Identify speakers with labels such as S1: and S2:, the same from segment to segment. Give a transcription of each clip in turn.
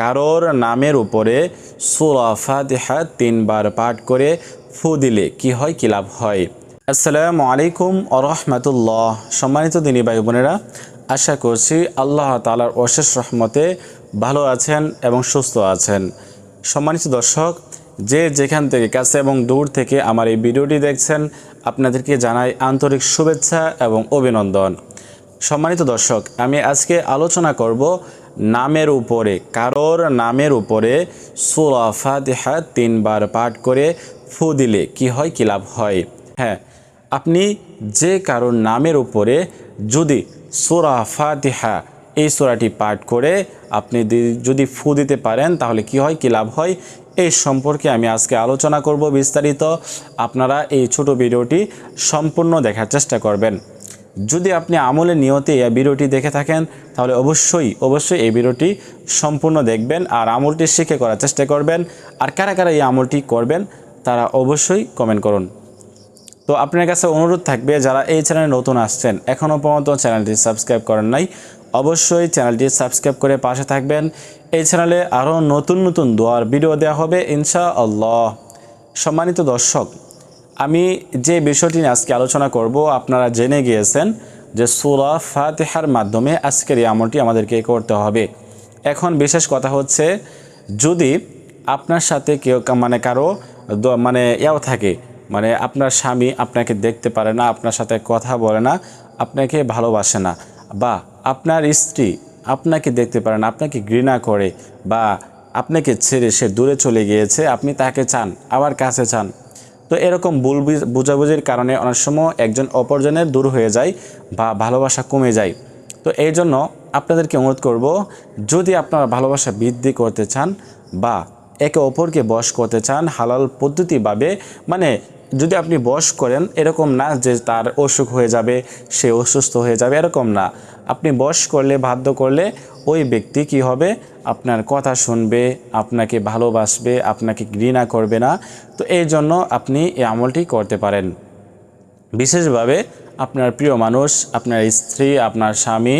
S1: কারোর নামের উপরে সূরা ফাতিহা 3 বার পাঠ করে ফু দিলে কি হয়, কি লাভ হয়? আসসালামু আলাইকুম ওয়া রাহমাতুল্লাহ। সম্মানিত দিনী ভাই বোনেরা, আশা করছি আল্লাহ তাআলার অশেষ রহমতে ভালো আছেন এবং সুস্থ আছেন। সম্মানিত দর্শক, যে যেখান থেকে কাছে এবং দূর থেকে আমার এই ভিডিওটি দেখছেন, আপনাদেরকে জানাই আন্তরিক শুভেচ্ছা এবং অভিনন্দন। সম্মানিত দর্শক, আমি আজকে আলোচনা করব নামের উপরে, কারোর নামের উপরে সূরা ফাতিহা 3 বার পাঠ করে ফু দিলে কি হয়, কি লাভ হয়। হ্যাঁ, আপনি যে কারোর নামের উপরে যদি সূরা ফাতিহা এই সূরাটি পাঠ করে আপনি যদি ফু দিতে পারেন তাহলে কি হয়, কি লাভ হয়, এই সম্পর্কে আমি আজকে আলোচনা করব বিস্তারিত। আপনারা এই ছোট ভিডিওটি সম্পূর্ণ দেখার চেষ্টা করবেন। যদি আপনি আমলের নিয়তে এই ভিডিওটি দেখে থাকেন তাহলে অবশ্যই এই ভিডিওটি সম্পূর্ণ দেখবেন আর আমলটি শিখে করার চেষ্টা করবেন। আর কারা কারা এই আমলটি করবেন তারা অবশ্যই কমেন্ট করুন। তো আপনার কাছে অনুরোধ থাকবে, যারা এই চ্যানেলে নতুন আসছেন, এখনও পর্যন্ত চ্যানেলটি সাবস্ক্রাইব করেন নাই, অবশ্যই চ্যানেলটি সাবস্ক্রাইব করে পাশে থাকবেন। এই চ্যানেলে আরও নতুন নতুন দোয়ার ভিডিও দেওয়া হবে ইনশাআল্লাহ। সম্মানিত দর্শক, আমি যে বিষয়টি নিয়ে আজকে আলোচনা করব, আপনারা জেনে গিয়েছেন যে সূরা ফাতিহার মাধ্যমে আজকের এই আমলটি আমাদেরকে করতে হবে। এখন বিশেষ কথা হচ্ছে, যদি আপনার সাথে কেউ কারো ইয়াও থাকে, আপনার স্বামী আপনাকে দেখতে পারে না, আপনার সাথে কথা বলে না, আপনাকে ভালোবাসে না, বা আপনার স্ত্রী আপনাকে দেখতে পারে না, আপনাকে ঘৃণা করে, বা আপনাকে ছেড়ে সে দূরে চলে গিয়েছে, আপনি তাকে চান আবার কাছে চান, তো এরকম ভুল বুঝাবুঝির কারণে অনেক সময় একজন অপরজনের দূর হয়ে যায় বা ভালোবাসা কমে যায়। তো এই জন্য আপনাদেরকে অনুরোধ করব, যদি আপনারা ভালোবাসা বৃদ্ধি করতে চান বা একে অপরকে বশ করতে চান হালাল পদ্ধতিভাবে, যদি আপনি বশ করেন, এরকম না যে তার অসুখ হয়ে যাবে, সে অসুস্থ হয়ে যাবে, এরকম না। আপনি বশ করলে, বাধ্য করলে ওই ব্যক্তি কি হবে, আপনার কথা শুনবে, আপনাকে ভালোবাসবে, আপনাকে ঘৃণা করবে না। তো এই জন্য আপনি এই আমলটি করতে পারেন। বিশেষভাবে আপনার প্রিয় মানুষ, আপনার স্ত্রী, আপনার স্বামী,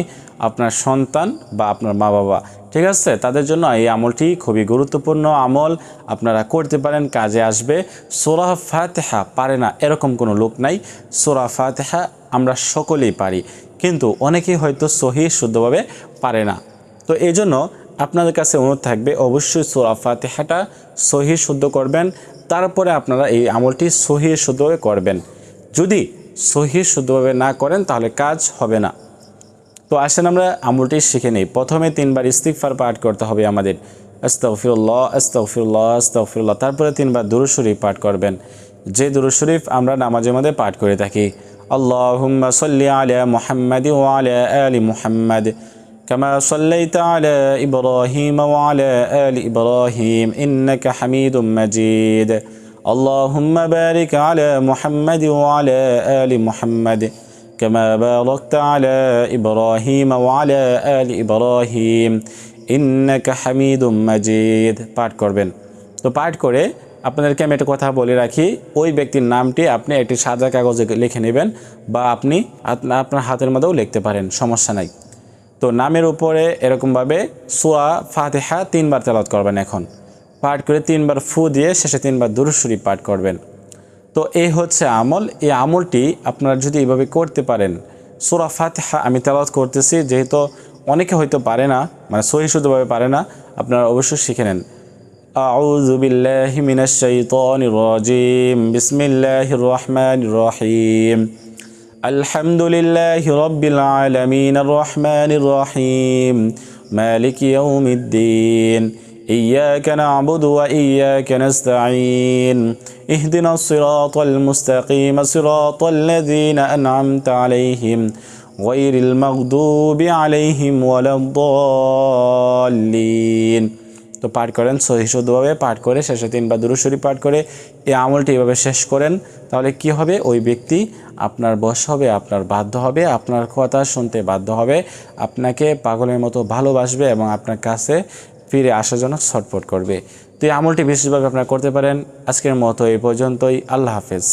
S1: আপনার সন্তান বা আপনার মা বাবা, ঠিক আছে, তাদের জন্য এই আমলটি খুবই গুরুত্বপূর্ণ আমল, আপনারা করতে পারেন, কাজে আসবে। সূরা ফাতিহা পারে না এরকম কোনো লোক নাই। সূরা ফাতিহা আমরা সকলেই পারি, কিন্তু অনেকেই হয়তো সহি শুদ্ধভাবে পারে না। তো এই জন্য আপনাদের কাছে অনুরোধ থাকবে, অবশ্যই সূরা ফাতিহাটা সহি শুদ্ধ করবেন, তারপরে আপনারা এই আমলটি সহি শুদ্ধভাবে করবেন। যদি সহি শুদ্ধভাবে না করেন তাহলে কাজ হবে না। তো আসেন আমরা আমলটি শিখে নেই। প্রথমে 3 বার ইস্তিগফার পাঠ করতে হবে আমাদের, আস্তাগফিরুল্লাহ আস্তাগফিরুল্লাহ আস্তাগফিরুল্লাহ। তারপরে 3 বার দুরূদ শরীফ পাঠ করবেন, যে দুরূদ শরীফ আমরা নামাজের মধ্যে পাঠ করে থাকি। আল্লাহুম্মা সাল্লি আলা মুহাম্মাদ ওয়া আলা আলি মুহাম্মাদ কামা সাল্লাইতা আলা ইব্রাহিম ওয়া আলা আলি ইব্রাহিম ইন্নাকা হামিদুম মাজিদ। আল্লাহুম্মা বারিক আলা মুহাম্মাদ ওয়া আলা আলি মুহাম্মাদ كما باركت على إبراهيم وعلى آل إبراهيم إنك حميد مجيد পাঠ করবেন। তো পাঠ করে আপনাদেরকে আমি একটা কথা বলে রাখি, ওই ব্যক্তির নামটি আপনি একটি সাদা কাগজে লিখে নেবেন, বা আপনি আপনার হাতের মধ্যেও লিখতে পারেন, সমস্যা নাই। তো নামের উপরে এরকমভাবে সূরা ফাতিহা 3 বার তেলাওয়াত করবেন। এখন পাঠ করে 3 বার ফু দিয়ে শেষে 3 বার দুরূদ শরীফ পাঠ করবেন। তো এই হচ্ছে আমল। এই আমলটি আপনারা যদি এইভাবে করতে পারেন, সূরা ফাতিহা আমি তেলাওয়াত করতেছি, যেহেতু অনেকে হয়তো পারে না, সহি শুদ্ধভাবে পারে না, আপনারা অবশ্যই শিখে নেন। আউযু বিল্লাহি মিনাশ শাইতানির রাজিম, বিসমিল্লাহির রহমানির রহিম, আলহামদুলিল্লাহি রাব্বিল আলামিনির রহমানির রহিম, মালিকি ইয়াউমিদ্দিন, إياك نعبد وإياك نستعين اهدنا الصراط المستقيم صراط الذين أنعمت عليهم غير المغضوب عليهم ولا الضالين। তো পাঠ করেন সহি শুদ্ধভাবে, পাঠ করে শেষে 3 বার দুরূদ শরীফ পাঠ করে এই আমলটি এভাবে শেষ করেন। তাহলে কি হবে, ওই ব্যক্তি আপনার বশ হবে, আপনার বাধ্য হবে, আপনার কথা শুনতে বাধ্য হবে, আপনাকে পাগলের মতো ভালোবাসবে এবং আপনার কাছে ফিরে আসার জন্য ছটফট করবে। তো এই আমলটি বিশেষভাবে আপনারা করতে পারেন। আজকের মতো এই পর্যন্তই। আল্লাহ হাফেজ।